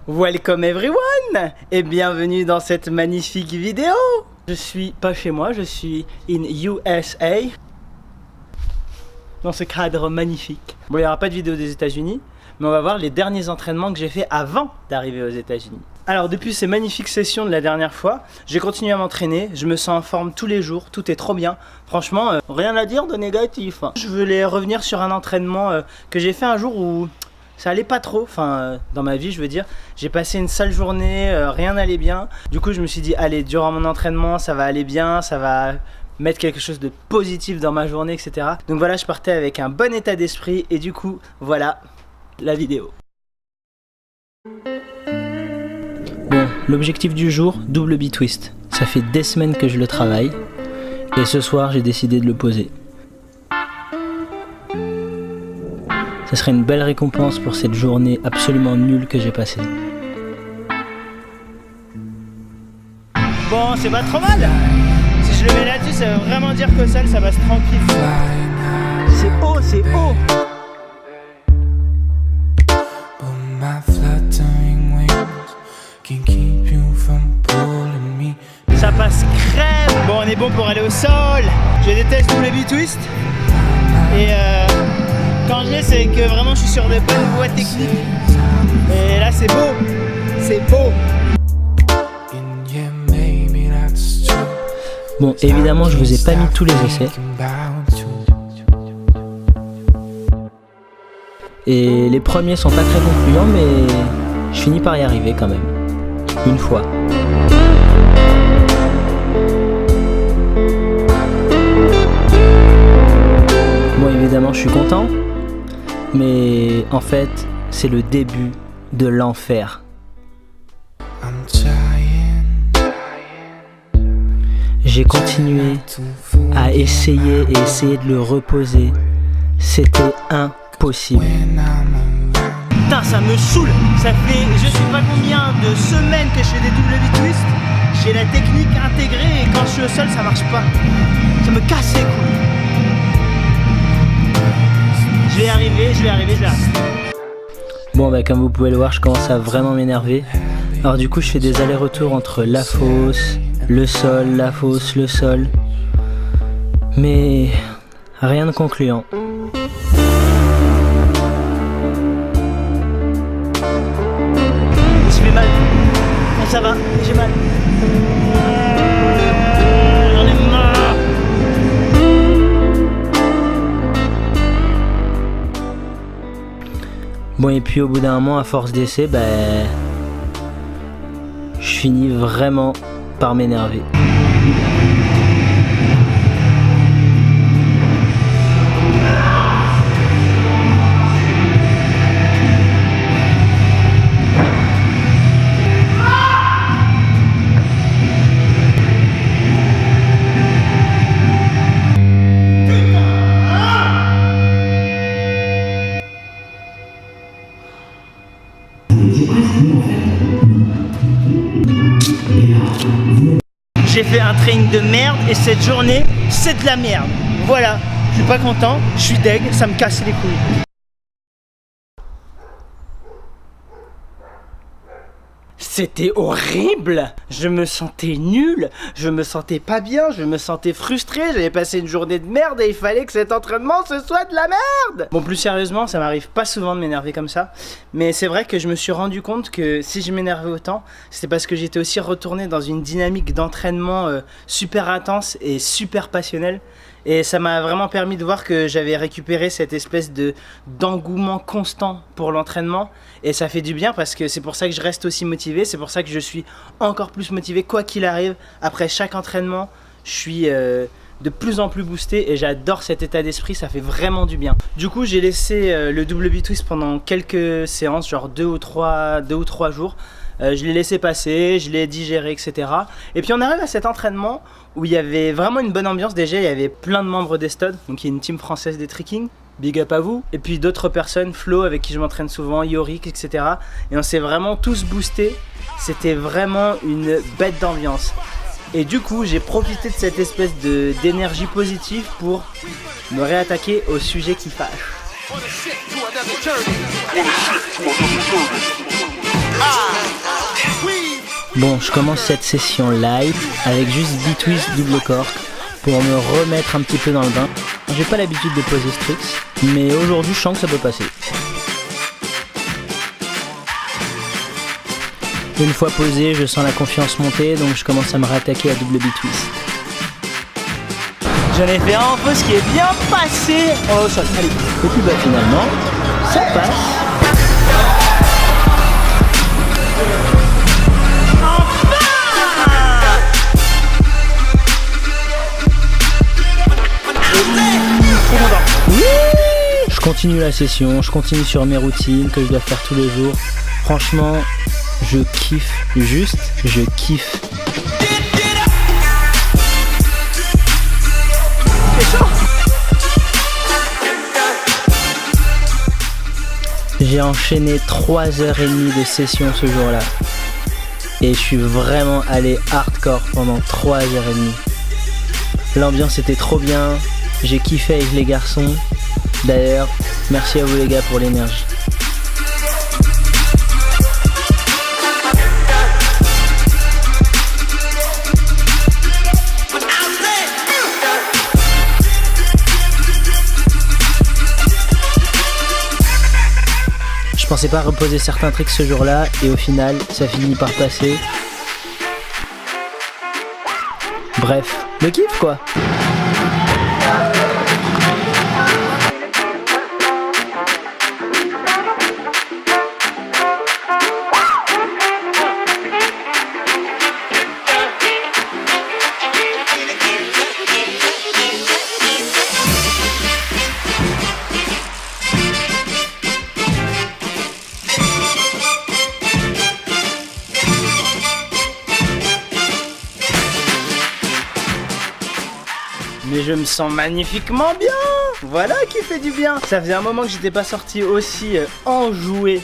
Welcome everyone et bienvenue dans cette magnifique vidéo. Je suis pas chez moi, je suis in USA. Dans ce cadre magnifique. Bon, il n'y aura pas de vidéo des États-Unis, mais on va voir les derniers entraînements que j'ai fait avant d'arriver aux États-Unis. Alors depuis ces magnifiques sessions de la dernière fois, j'ai continué à m'entraîner, je me sens en forme tous les jours, tout est trop bien. Franchement, rien à dire de négatif. Je voulais revenir sur un entraînement que j'ai fait un jour où ça allait pas trop, enfin dans ma vie je veux dire. J'ai passé une sale journée, rien n'allait bien. Du coup je me suis dit allez, durant mon entraînement ça va aller bien, ça va mettre quelque chose de positif dans ma journée, etc. Donc voilà, je partais avec un bon état d'esprit et du coup voilà la vidéo. Bon, l'objectif du jour, double B-twist. Ça fait des semaines que je le travaille et ce soir j'ai décidé de le poser. Ce serait une belle récompense pour cette journée absolument nulle que j'ai passée. Bon, c'est pas trop mal. Si je le mets là-dessus, ça veut vraiment dire qu'au sol, ça passe tranquille. C'est haut, c'est haut. Ça passe crème. Bon, on est bon pour aller au sol. Je déteste tous les B-twists. Et quand je l'ai, c'est que vraiment je suis sur de bonnes voies techniques. Et là c'est beau, c'est beau. Bon, évidemment je vous ai pas mis tous les essais. Et les premiers sont pas très concluants, mais je finis par y arriver quand même. Une fois. Bon, évidemment je suis content. Mais en fait, c'est le début de l'enfer. J'ai continué à essayer et essayer de le reposer. C'était impossible. Putain, ça me saoule. Ça fait je sais pas combien de semaines que je fais des double B-twists. J'ai la technique intégrée et quand je suis au sol, ça marche pas. Ça me casse les couilles. Je vais y arriver, je vais y arriver. Bon bah comme vous pouvez le voir, je commence à vraiment m'énerver. Alors du coup je fais des allers-retours entre la fosse, le sol, la fosse, le sol. Mais rien de concluant. Je fais mal. Bon, ça va, j'ai mal. J'en ai marre. Bon et puis au bout d'un moment, à force d'essai, je finis vraiment par m'énerver. J'ai fait un training de merde et cette journée, c'est de la merde. Voilà, je suis pas content, je suis deg, ça me casse les couilles. C'était horrible. Je me sentais nul, je me sentais pas bien, je me sentais frustré, j'avais passé une journée de merde et il fallait que cet entraînement ce soit de la merde. Bon, plus sérieusement, ça m'arrive pas souvent de m'énerver comme ça, mais c'est vrai que je me suis rendu compte que si je m'énervais autant, c'était parce que j'étais aussi retourné dans une dynamique d'entraînement super intense et super passionnelle. Et ça m'a vraiment permis de voir que j'avais récupéré cette espèce d'engouement constant pour l'entraînement. Et ça fait du bien parce que c'est pour ça que je reste aussi motivé. C'est pour ça que je suis encore plus motivé quoi qu'il arrive. Après chaque entraînement, je suis de plus en plus boosté et j'adore cet état d'esprit, ça fait vraiment du bien. Du coup, j'ai laissé le double B-twist pendant quelques séances, genre 2 ou 3 jours. Je l'ai laissé passer, je l'ai digéré, etc. Et puis on arrive à cet entraînement où il y avait vraiment une bonne ambiance. Déjà, il y avait plein de membres d'Estod, donc il y a une team française des trekking. Big up à vous. Et puis d'autres personnes, Flo avec qui je m'entraîne souvent, Yorick, etc. Et on s'est vraiment tous boostés. C'était vraiment une bête d'ambiance. Et du coup, j'ai profité de cette espèce d'énergie positive pour me réattaquer au sujet qui fâche. Bon, je commence cette session live avec juste 10 twists double cork pour me remettre un petit peu dans le bain. J'ai pas l'habitude de poser ce truc, mais aujourd'hui je sens que ça peut passer. Une fois posé, je sens la confiance monter, donc je commence à me réattaquer à double B-twist. J'en ai fait un en pause qui est bien passé au sol. Allez. Et puis bah finalement, ça passe. Je continue la session, je continue sur mes routines que je dois faire tous les jours. Franchement, je kiffe, juste, je kiffe. J'ai enchaîné 3h30 de session ce jour-là. Et je suis vraiment allé hardcore pendant 3h30. L'ambiance était trop bien, j'ai kiffé avec les garçons. D'ailleurs, merci à vous les gars pour l'énergie. Je pensais pas reposer certains tricks ce jour-là et au final, ça finit par passer. Bref, le kiff quoi. Mais je me sens magnifiquement bien. Voilà qui fait du bien. Ça faisait un moment que j'étais pas sorti aussi enjoué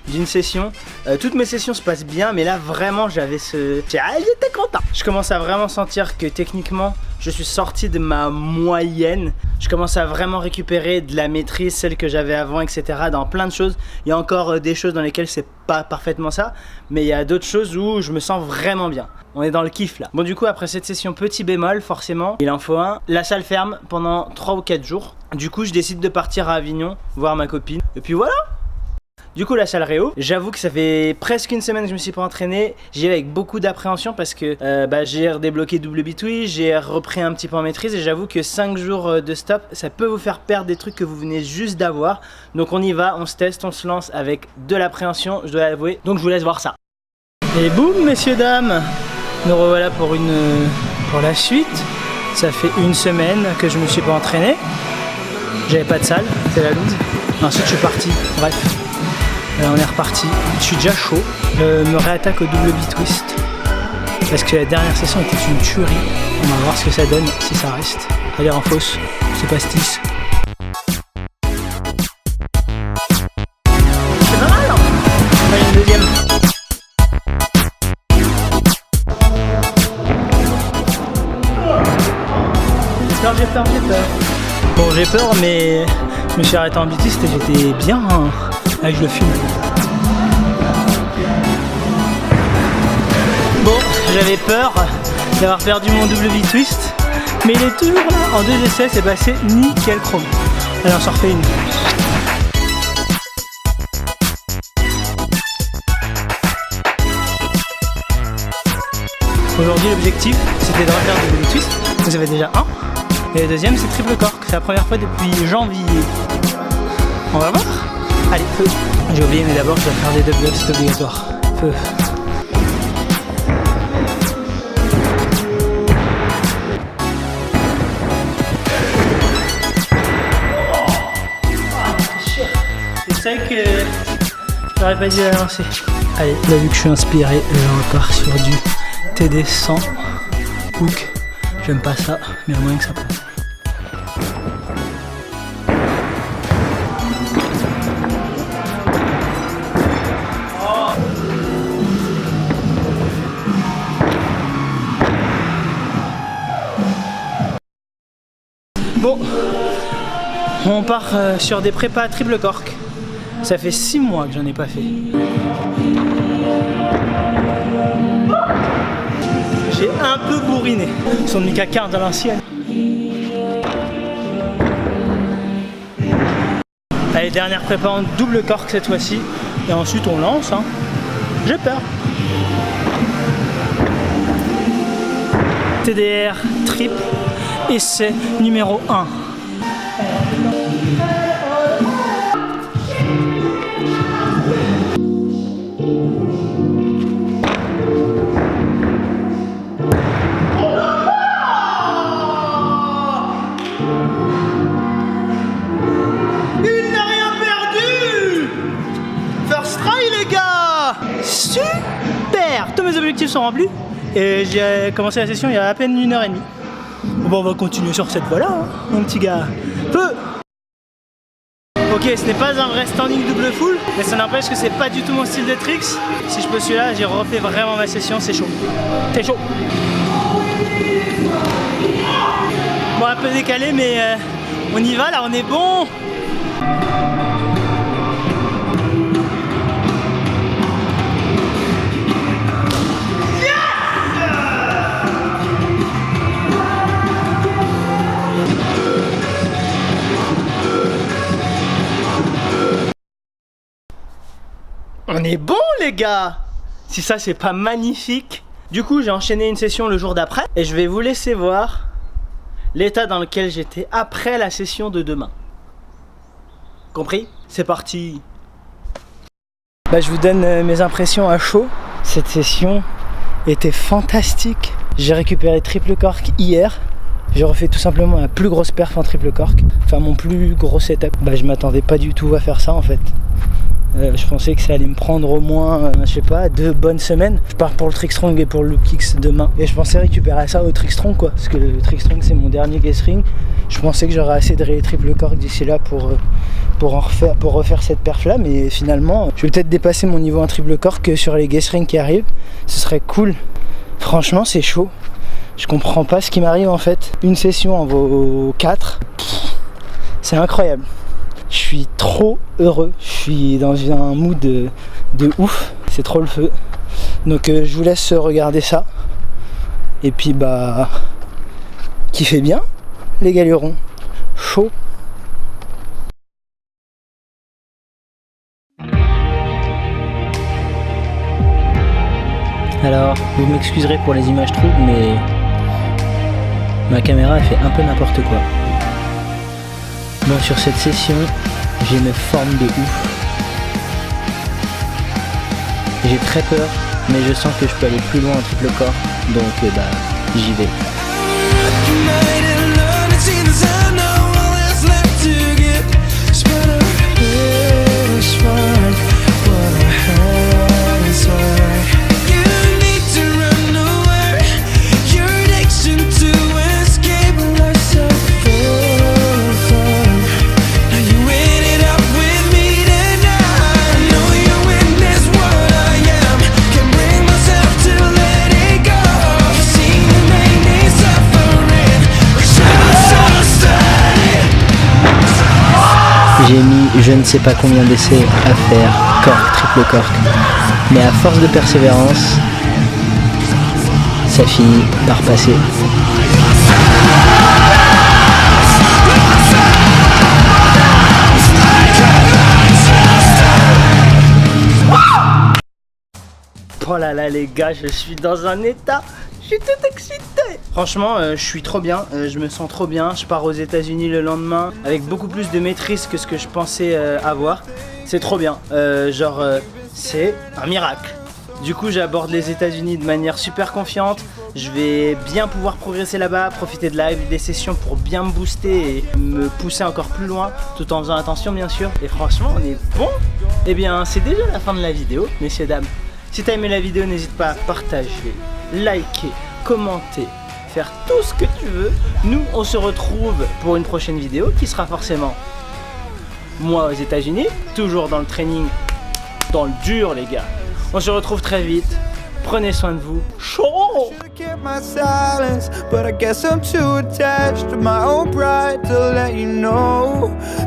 d'une session. Toutes mes sessions se passent bien, mais là vraiment j'avais ce... J'étais content. Je commence à vraiment sentir que techniquement je suis sorti de ma moyenne. Je commence à vraiment récupérer de la maîtrise, celle que j'avais avant, etc. dans plein de choses. Il y a encore des choses dans lesquelles c'est pas parfaitement ça, mais il y a d'autres choses où je me sens vraiment bien. On est dans le kiff là. Bon du coup après cette session petit bémol forcément, il en faut un. La salle ferme pendant 3 ou 4 jours. Du coup je décide de partir à Avignon voir ma copine. Et puis voilà. Du coup la salle réo, j'avoue que ça fait presque une semaine que je me suis pas entraîné. J'y vais avec beaucoup d'appréhension parce que j'ai redébloqué double B-twist, j'ai repris un petit peu en maîtrise. Et j'avoue que 5 jours de stop, ça peut vous faire perdre des trucs que vous venez juste d'avoir. Donc on y va, on se teste, on se lance avec de l'appréhension, je dois l'avouer. Donc je vous laisse voir ça. Et boum messieurs dames, nous revoilà pour la suite. Ça fait une semaine que je me suis pas entraîné. J'avais pas de salle, c'est la loose. Ensuite je suis parti, bref. Là on est reparti, je suis déjà chaud. Je me réattaque au double B-twist. Parce que la dernière session était une tuerie. On va voir ce que ça donne, si ça reste. Allez en fausse, c'est pastis. C'est pas mal hein. Allez une deuxième. J'ai peur. Bon j'ai peur mais je me suis arrêté en B-twist et j'étais bien hein, avec le film. Bon j'avais peur d'avoir perdu mon double B-twist mais il est toujours là. En 2 essais c'est passé nickel chrome. Allez on s'en refait une. Aujourd'hui l'objectif c'était de refaire double B-twist. Vous avez déjà un. Et le deuxième c'est triple cork, c'est la première fois depuis janvier. On va voir. Allez, feu. J'ai oublié mais d'abord je dois faire des double, c'est obligatoire. Feu. C'est ça que j'aurais pas dû la lancer. Allez, là vu que je suis inspiré, je repars sur du TD 100 hook. J'aime pas ça, mais au moins que ça passe. Bon, on part sur des prépas triple cork. Ça fait 6 mois que j'en ai pas fait. bourriné. Son Mika 15 à l'ancienne. Allez, dernière prépa en double cork cette fois-ci. Et ensuite on lance, hein. J'ai peur. TDR triple, essai numéro 1. Super! Tous mes objectifs sont remplis et j'ai commencé la session il y a à peine 1h30. Bon, on va continuer sur cette voie-là, hein, mon petit gars. Ok, ce n'est pas un vrai standing double full, mais ça n'empêche que c'est pas du tout mon style de tricks. Si je peux celui-là, j'ai refait vraiment ma session, c'est chaud. C'est chaud. Bon, un peu décalé, mais on y va là, on est bon. On est bon les gars! Si ça c'est pas magnifique! Du coup j'ai enchaîné une session le jour d'après et je vais vous laisser voir l'état dans lequel j'étais après la session de demain. Compris? C'est parti! Bah, je vous donne mes impressions à chaud. Cette session était fantastique. J'ai récupéré triple cork hier. J'ai refait tout simplement ma plus grosse perf en triple cork. Enfin mon plus gros setup. Bah, je m'attendais pas du tout à faire ça en fait. Je pensais que ça allait me prendre au moins, je sais pas, 2 bonnes semaines. Je pars pour le trick strong et pour le loop kicks demain. Et je pensais récupérer ça au trick strong quoi. Parce que le trick strong c'est mon dernier guest ring. Je pensais que j'aurais assez de triple cork d'ici là pour refaire cette perf là. Mais finalement, je vais peut-être dépasser mon niveau en triple cork sur les guest rings qui arrivent. Ce serait cool. Franchement c'est chaud. Je comprends pas ce qui m'arrive en fait. Une session en vaut 4. C'est incroyable. Je suis trop heureux, je suis dans un mood de ouf, c'est trop le feu. Donc je vous laisse regarder ça. Et puis bah, kiffez bien les galérons, chaud. Alors, vous m'excuserez pour les images troubles, mais ma caméra elle fait un peu n'importe quoi. Bon, sur cette session, j'ai une forme de ouf. J'ai très peur, mais je sens que je peux aller plus loin en triple cork, donc bah, j'y vais. J'ai mis je ne sais pas combien d'essais à faire cork, triple cork, mais à force de persévérance, ça finit par passer. Oh là là les gars, je suis dans un état, je suis tout excité. Franchement, je suis trop bien, je me sens trop bien. Je pars aux États-Unis le lendemain avec beaucoup plus de maîtrise que ce que je pensais avoir. C'est trop bien, c'est un miracle. Du coup, j'aborde les États-Unis de manière super confiante. Je vais bien pouvoir progresser là-bas, profiter de la live des sessions pour bien me booster et me pousser encore plus loin, tout en faisant attention bien sûr. Et franchement, on est bon. Eh bien, c'est déjà la fin de la vidéo, messieurs, dames. Si t'as aimé la vidéo, n'hésite pas à partager, liker, commenter, faire tout ce que tu veux. Nous, on se retrouve pour une prochaine vidéo qui sera forcément moi aux États-Unis, toujours dans le training, dans le dur les gars. On se retrouve très vite. Prenez soin de vous. Chaud!